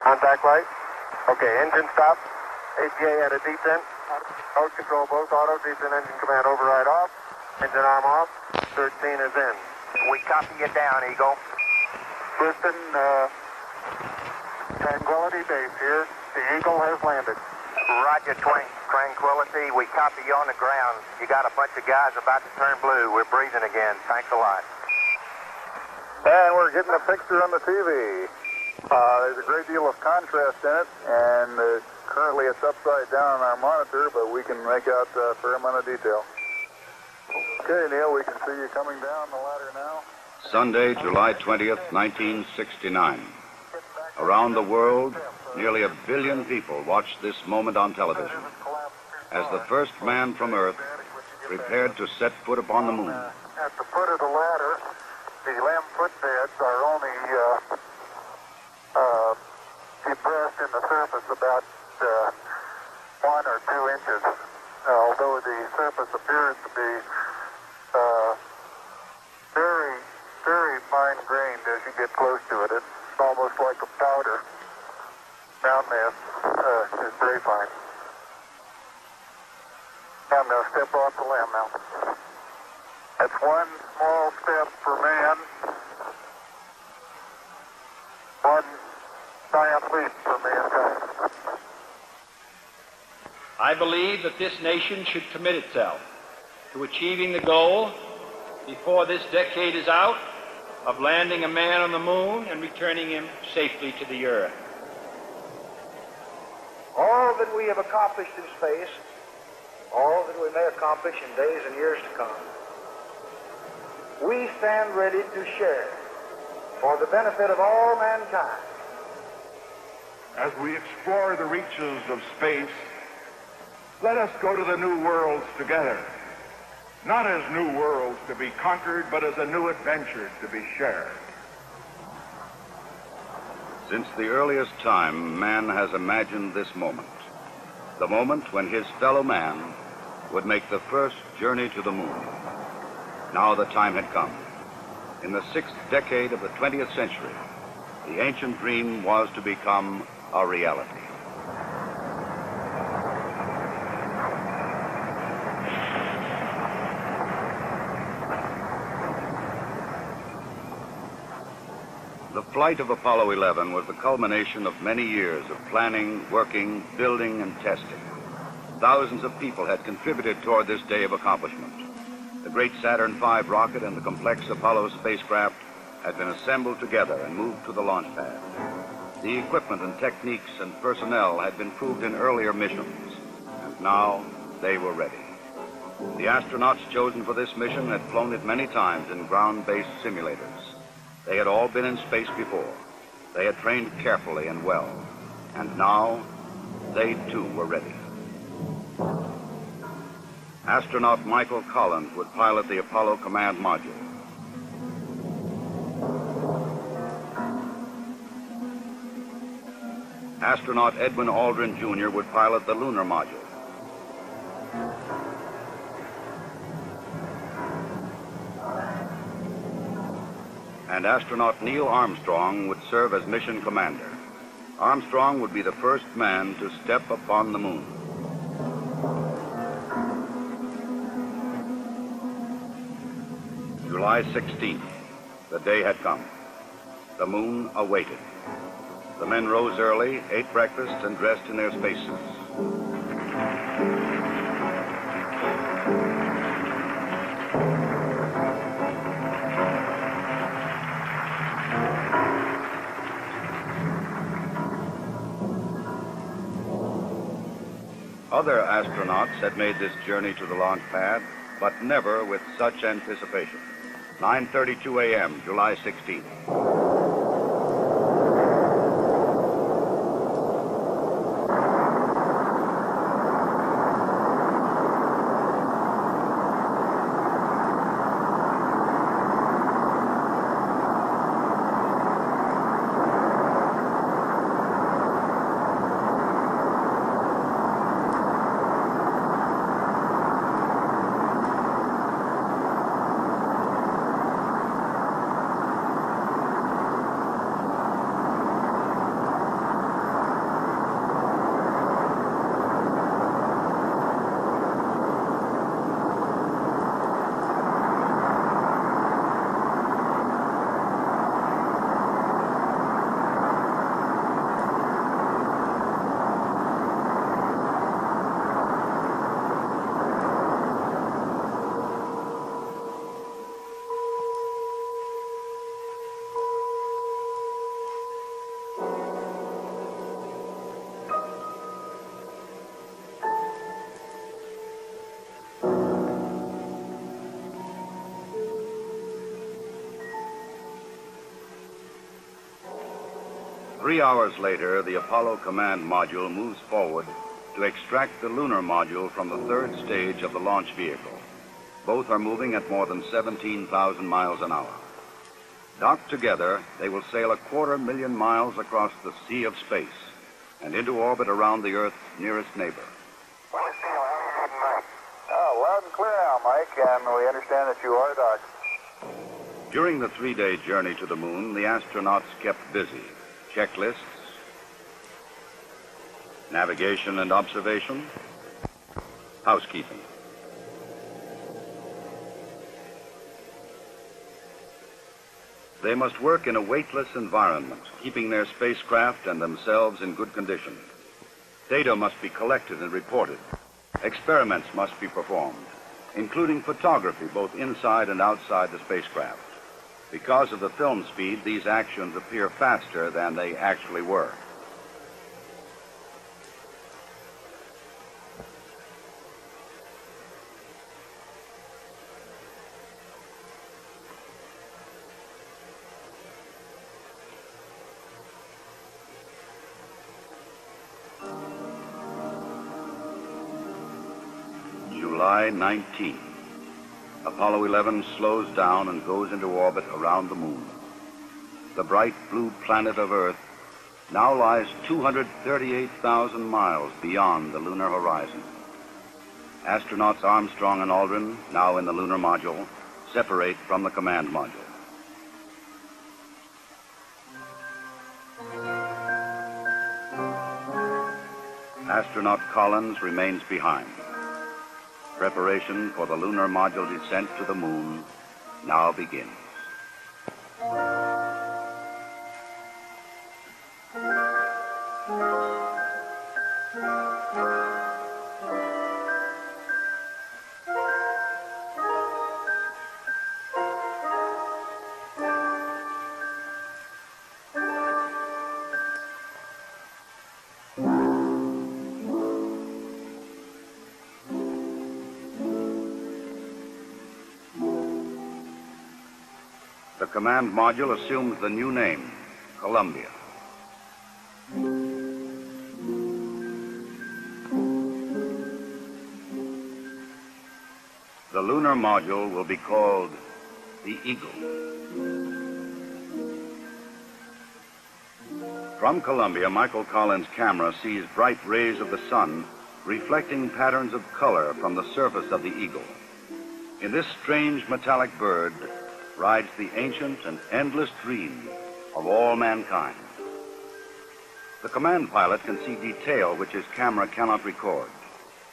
Contact light. Okay, engine stop. APA at a descent. Mode control both auto, descent engine command override off. Engine arm off. 13 is in. We copy you down, Eagle. Houston, Tranquility base here. The Eagle has landed. Roger, Tranquility. We copy you on the ground. You got a bunch of guys about to turn blue. We're breathing again. Thanks a lot. And we're getting a picture on the TV. There's a great deal of contrast in it, and currently it's upside down on our monitor, but we can make out a fair amount of detail. Okay, Neil, we can see you coming down the ladder now. Sunday, July 20th, 1969. Around the world, nearly 1 billion people watched this moment on television as the first man from Earth prepared to set foot upon the moon. At the foot of the ladder, the limb footbeds are only depressed in the surface about 1 or 2 inches, although the surface appears to be very, very fine-grained as you get close to it. It's almost like a powder. Ground mass is very fine. I'm going to step off the limb now. That's one small step for man, one giant leap for mankind. I believe that this nation should commit itself to achieving the goal, before this decade is out, of landing a man on the moon and returning him safely to the Earth. All that we have accomplished in space, all that we may accomplish in days and years to come, we stand ready to share for the benefit of all mankind. As we explore the reaches of space, let us go to the new worlds together, not as new worlds to be conquered, but as a new adventure to be shared. Since the earliest time, man has imagined this moment, the moment when his fellow man would make the first journey to the moon. Now the time had come. In the 6th decade of the 20th century, the ancient dream was to become a reality. The flight of Apollo 11 was the culmination of many years of planning, working, building, and testing. Thousands of people had contributed toward this day of accomplishment. The great Saturn V rocket and the complex Apollo spacecraft had been assembled together and moved to the launch pad. The equipment and techniques and personnel had been proved in earlier missions, and now they were ready. The astronauts chosen for this mission had flown it many times in ground-based simulators. They had all been in space before. They had trained carefully and well, and now they too were ready. Astronaut Michael Collins would pilot the Apollo command module. Astronaut Edwin Aldrin, Jr. would pilot the Lunar module. And astronaut Neil Armstrong would serve as mission commander. Armstrong would be the first man to step upon the moon. July 16th, the day had come. The moon awaited. The men rose early, ate breakfast, and dressed in their spacesuits. Other astronauts had made this journey to the launch pad, but never with such anticipation. 9:32 a.m., July 16th. 3 hours later, the Apollo command module moves forward to extract the lunar module from the third stage of the launch vehicle. Both are moving at more than 17,000 miles an hour. Docked together, they will sail 250,000 miles across the sea of space and into orbit around the Earth's nearest neighbor. Oh, loud and clear now, Mike, and we understand that you are docked. During the 3-day journey to the moon, the astronauts kept busy. Checklists, navigation and observation, housekeeping. They must work in a weightless environment, keeping their spacecraft and themselves in good condition. Data must be collected and reported. Experiments must be performed, including photography both inside and outside the spacecraft. Because of the film speed, these actions appear faster than they actually were. July 19. Apollo 11 slows down and goes into orbit around the moon. The bright blue planet of Earth now lies 238,000 miles beyond the lunar horizon. Astronauts Armstrong and Aldrin, now in the lunar module, separate from the command module. Astronaut Collins remains behind. Preparation for the lunar module descent to the moon now begins. The command module assumes the new name, Columbia. The lunar module will be called the Eagle. From Columbia, Michael Collins' camera sees bright rays of the sun reflecting patterns of color from the surface of the Eagle. In this strange metallic bird rides the ancient and endless dream of all mankind. The command pilot can see detail which his camera cannot record.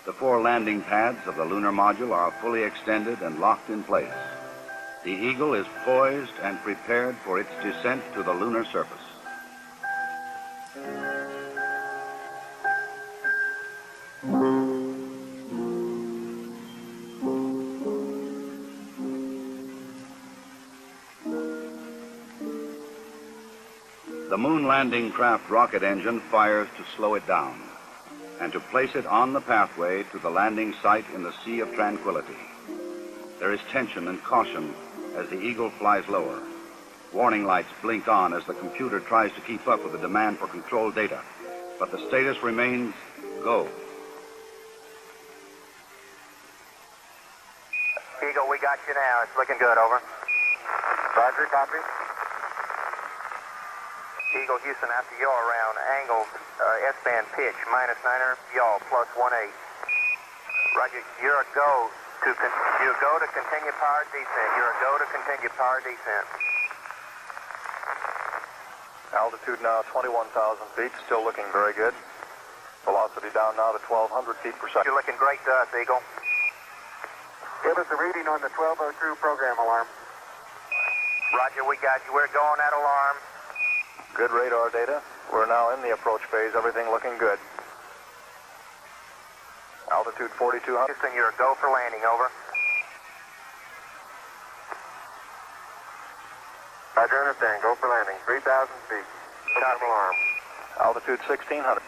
The 4 landing pads of the lunar module are fully extended and locked in place. The Eagle is poised and prepared for its descent to the lunar surface. The moon landing craft rocket engine fires to slow it down and to place it on the pathway to the landing site in the Sea of Tranquility. There is tension and caution as the Eagle flies lower. Warning lights blink on as the computer tries to keep up with the demand for control data, but the status remains go. Eagle, we got you now. It's looking good, over. Roger, copy. Eagle, Houston, after yaw around, angled S-band pitch, -9er, yaw, +18. Roger, you're a go to continue power descent. You're a go to continue power descent. Altitude now 21,000 feet, still looking very good. Velocity down now to 1,200 feet per second. You're looking great to us, Eagle. Give us a reading on the 1202 program alarm. Roger, we got you. We're going at alarm. Good radar data. We're now in the approach phase. Everything looking good. Altitude 4,200. Houston, you're a go for landing, over. Roger, understand. Go for landing. 3,000 feet. Stop alarm. Altitude 1,600.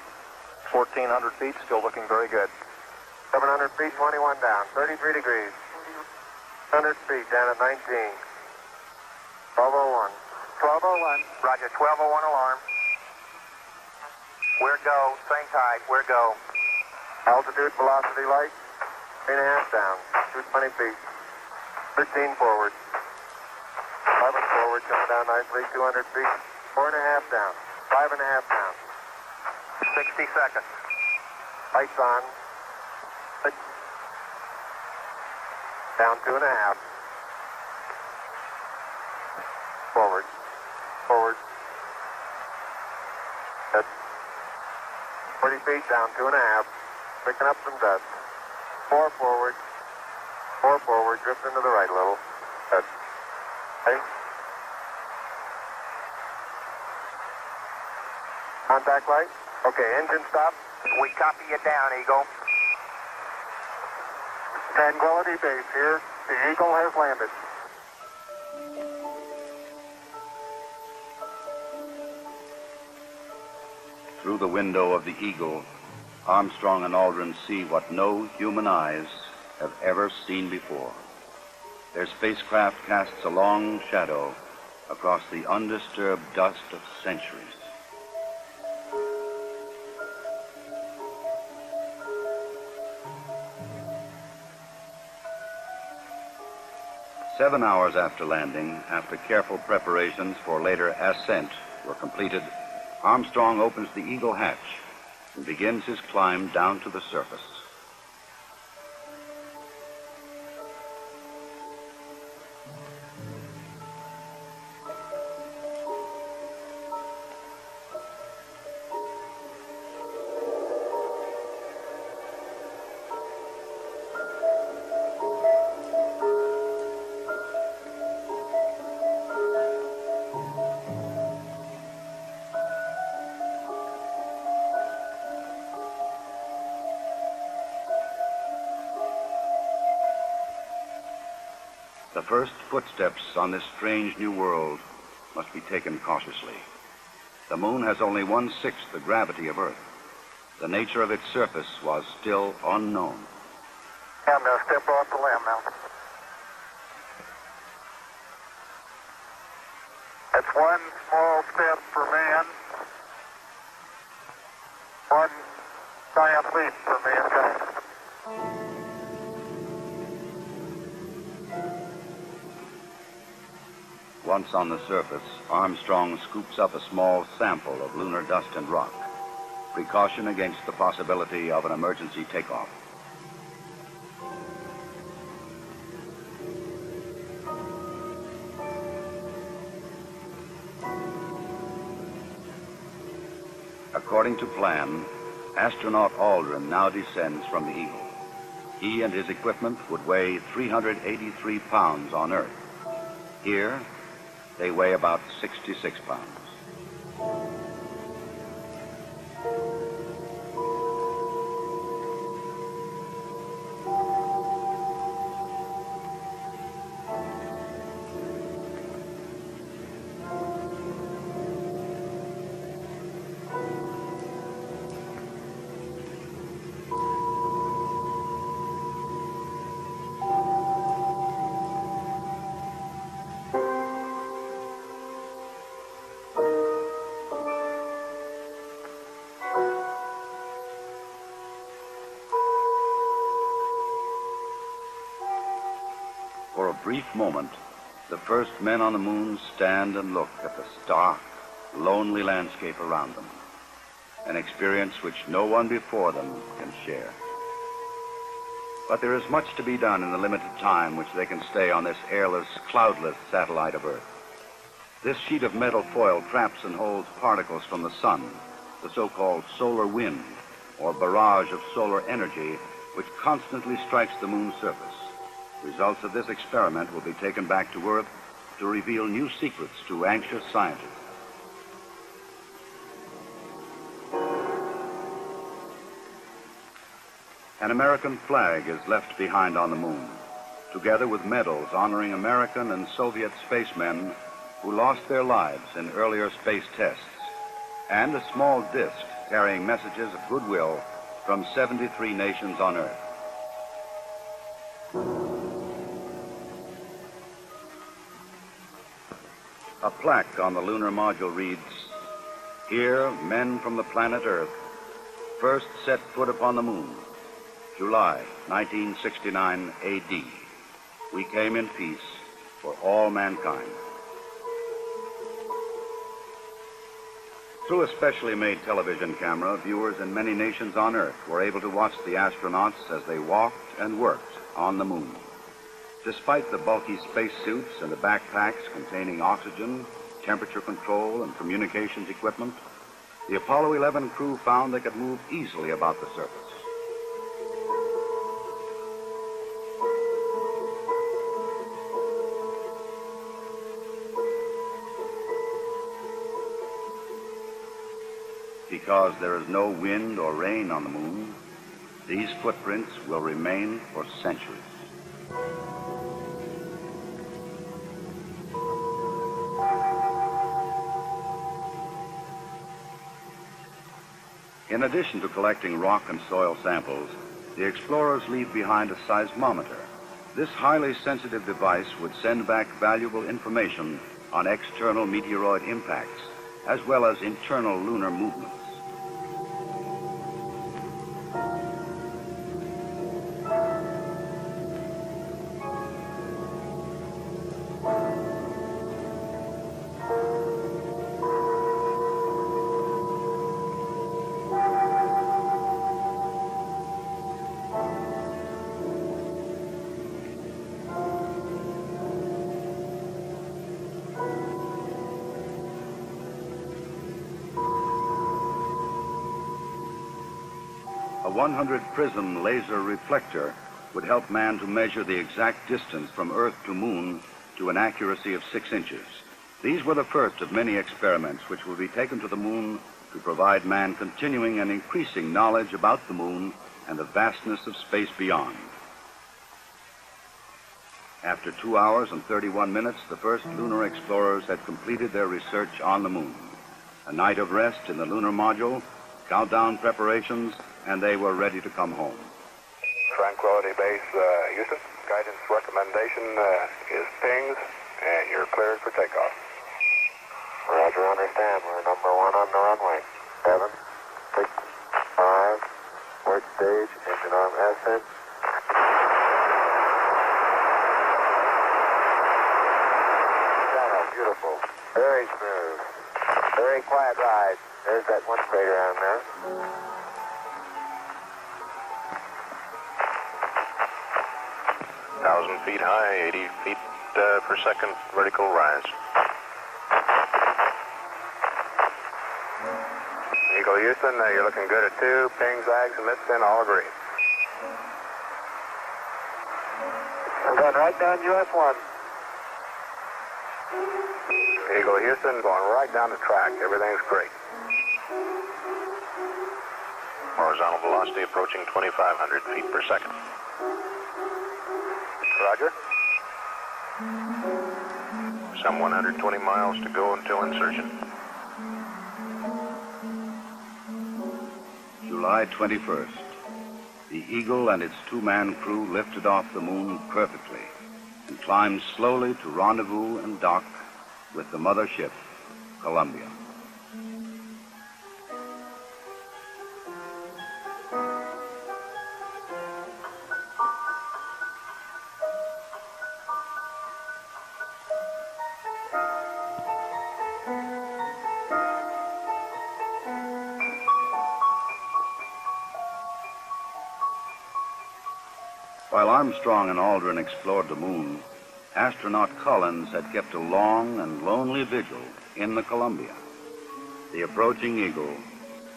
1,400 feet, still looking very good. 700 feet, 21 down. 33 degrees. 100 feet, down at 19. 1201. 1201. Roger, 1201 alarm. We're go. Same tide. We're go. Altitude, velocity, light. 3.5 down. 220 feet. 13 forward. 11 forward, coming down nicely. 200 feet. 4.5 down. 5.5 down. 60 seconds. Lights on. 6. Down 2.5. Forward. Forward. Good. 40 feet, down 2.5. Picking up some dust. 4 forward. 4 forward. Drifting to the right a little. Good. Ready? Contact light. Okay, engine stop. We copy you down, Eagle. Tranquility Base here. The Eagle has landed. Through the window of the Eagle, Armstrong and Aldrin see what no human eyes have ever seen before. Their spacecraft casts a long shadow across the undisturbed dust of centuries. Seven hours after landing, after careful preparations for later ascent were completed, Armstrong opens the Eagle hatch and begins his climb down to the surface. The first footsteps on this strange new world must be taken cautiously. The moon has only 1/6 the gravity of Earth. The nature of its surface was still unknown. I'm going to step off the limb now. That's one small step for man, one giant leap for mankind. Once on the surface, Armstrong scoops up a small sample of lunar dust and rock, precaution against the possibility of an emergency takeoff. According to plan, astronaut Aldrin now descends from the Eagle. He and his equipment would weigh 383 pounds on Earth. Here, they weigh about 66 pounds. For a brief moment, the first men on the moon stand and look at the stark, lonely landscape around them, an experience which no one before them can share. But there is much to be done in the limited time which they can stay on this airless, cloudless satellite of Earth. This sheet of metal foil traps and holds particles from the sun, the so-called solar wind, or barrage of solar energy, which constantly strikes the moon's surface. Results of this experiment will be taken back to Earth to reveal new secrets to anxious scientists. An American flag is left behind on the moon, together with medals honoring American and Soviet spacemen who lost their lives in earlier space tests, and a small disc carrying messages of goodwill from 73 nations on Earth. A plaque on the lunar module reads, Here, men from the planet Earth first set foot upon the moon, July 1969 AD. We came in peace for all mankind. Through a specially made television camera, viewers in many nations on Earth were able to watch the astronauts as they walked and worked on the moon. Despite the bulky spacesuits and the backpacks containing oxygen, temperature control, and communications equipment, the Apollo 11 crew found they could move easily about the surface. Because there is no wind or rain on the moon, these footprints will remain for centuries. In addition to collecting rock and soil samples, the explorers leave behind a seismometer. This highly sensitive device would send back valuable information on external meteoroid impacts, as well as internal lunar movements. A 100-prism laser reflector would help man to measure the exact distance from Earth to Moon to an accuracy of 6 inches. These were the first of many experiments which will be taken to the Moon to provide man continuing and increasing knowledge about the Moon and the vastness of space beyond. After 2 hours and 31 minutes, the first lunar explorers had completed their research on the Moon. A night of rest in the lunar module, countdown preparations, and they were ready to come home. Tranquility Base, Houston. Guidance recommendation is pings, and you're cleared for takeoff. Roger, understand. We're number 1 on the runway. 7, 6, 5, work stage, engine arm ascent. Beautiful. Very smooth. Very quiet ride. There's that one crater down there. 1,000 feet high, 80 feet per second vertical rise. Eagle Houston, you're looking good at 2. Ping, zags, and midspin all agree. I'm going right down US1. Eagle Houston, going right down the track. Everything's great. Horizontal velocity approaching 2,500 feet per second. Roger. Some 120 miles to go until insertion. July 21st. The Eagle and its 2-man crew lifted off the Moon perfectly and climbed slowly to rendezvous and dock with the mothership, Columbia. While Armstrong and Aldrin explored the Moon, astronaut Collins had kept a long and lonely vigil in the Columbia. The approaching Eagle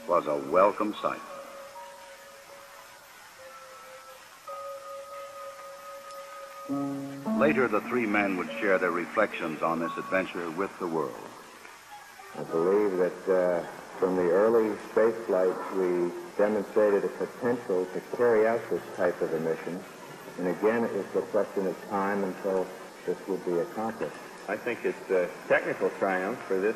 was a welcome sight. Later, the 3 men would share their reflections on this adventure with the world. I believe that from the early space flights, we demonstrated a potential to carry out this type of a mission. And again, it was a question of time until this would be accomplished. I think it's a technical triumph for this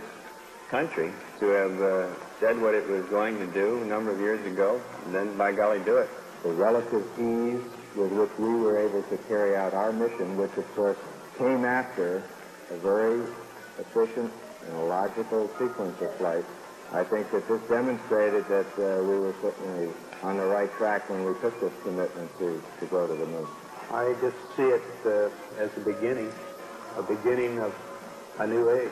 country to have said what it was going to do a number of years ago, and then, by golly, do it. The relative ease with which we were able to carry out our mission, which, of course, came after a very efficient and a logical sequence of flights, I think that this demonstrated that we were certainly on the right track when we took this commitment to go to the moon. I just see it as a beginning of a new age.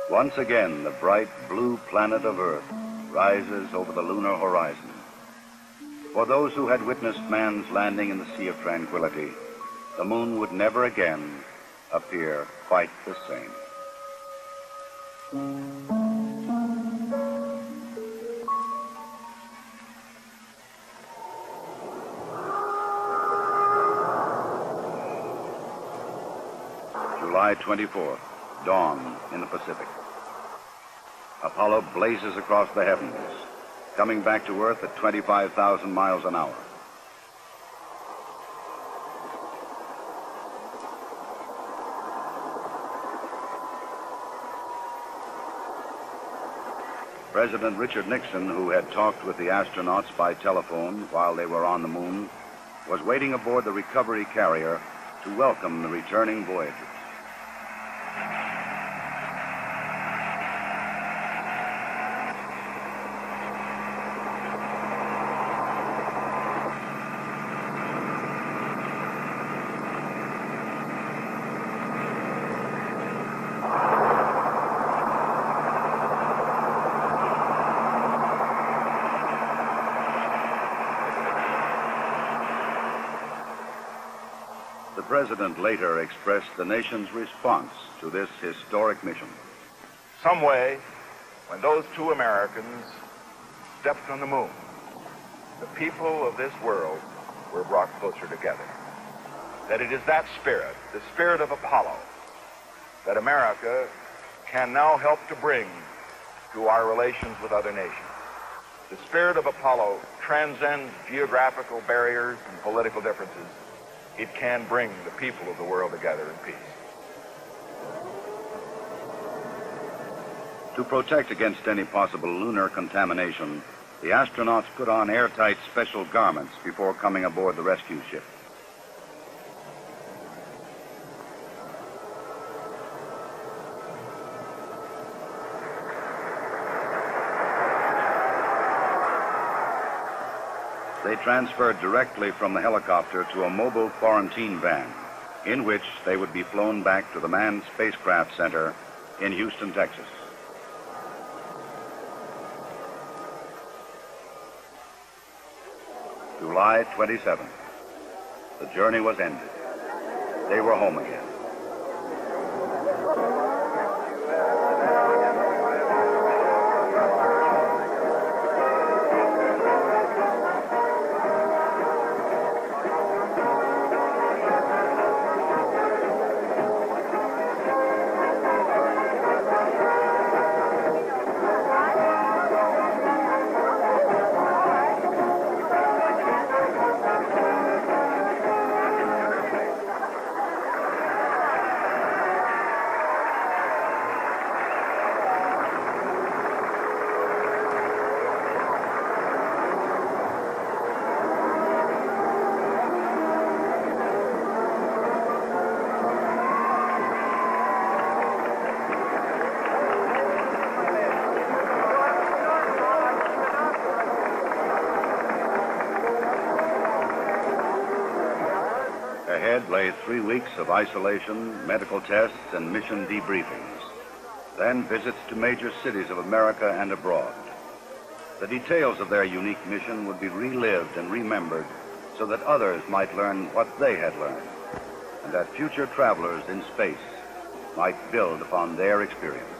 Once again, the bright blue planet of Earth rises over the lunar horizon. For those who had witnessed man's landing in the Sea of Tranquility, the moon would never again appear quite the same. July 24th, dawn in the Pacific. Apollo blazes across the heavens, coming back to Earth at 25,000 miles an hour. President Richard Nixon, who had talked with the astronauts by telephone while they were on the moon, was waiting aboard the recovery carrier to welcome the returning voyagers. The president later expressed the nation's response to this historic mission. Some way, when those two Americans stepped on the moon, the people of this world were brought closer together. That it is that spirit, the spirit of Apollo, that America can now help to bring to our relations with other nations. The spirit of Apollo transcends geographical barriers and political differences. It can bring the people of the world together in peace. To protect against any possible lunar contamination, the astronauts put on airtight special garments before coming aboard the rescue ship. They transferred directly from the helicopter to a mobile quarantine van, in which they would be flown back to the Manned Spacecraft Center in Houston, Texas. July 27th. The journey was ended. They were home again. Ahead lay 3 weeks of isolation, medical tests, and mission debriefings. Then visits to major cities of America and abroad. The details of their unique mission would be relived and remembered so that others might learn what they had learned, and that future travelers in space might build upon their experience.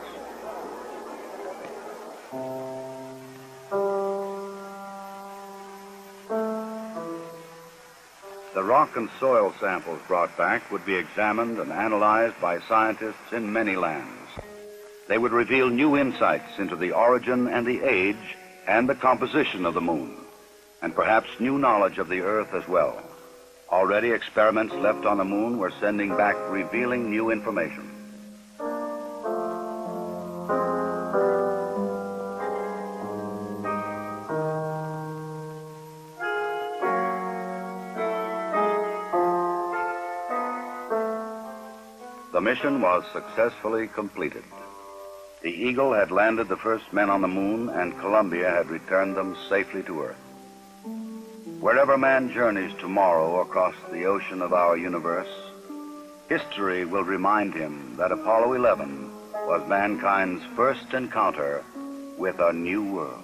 The rock and soil samples brought back would be examined and analyzed by scientists in many lands. They would reveal new insights into the origin and the age and the composition of the moon, and perhaps new knowledge of the Earth as well. Already experiments left on the moon were sending back revealing new information. The mission was successfully completed. The Eagle had landed the first men on the moon, and Columbia had returned them safely to Earth. Wherever man journeys tomorrow across the ocean of our universe, history will remind him that Apollo 11 was mankind's first encounter with a new world.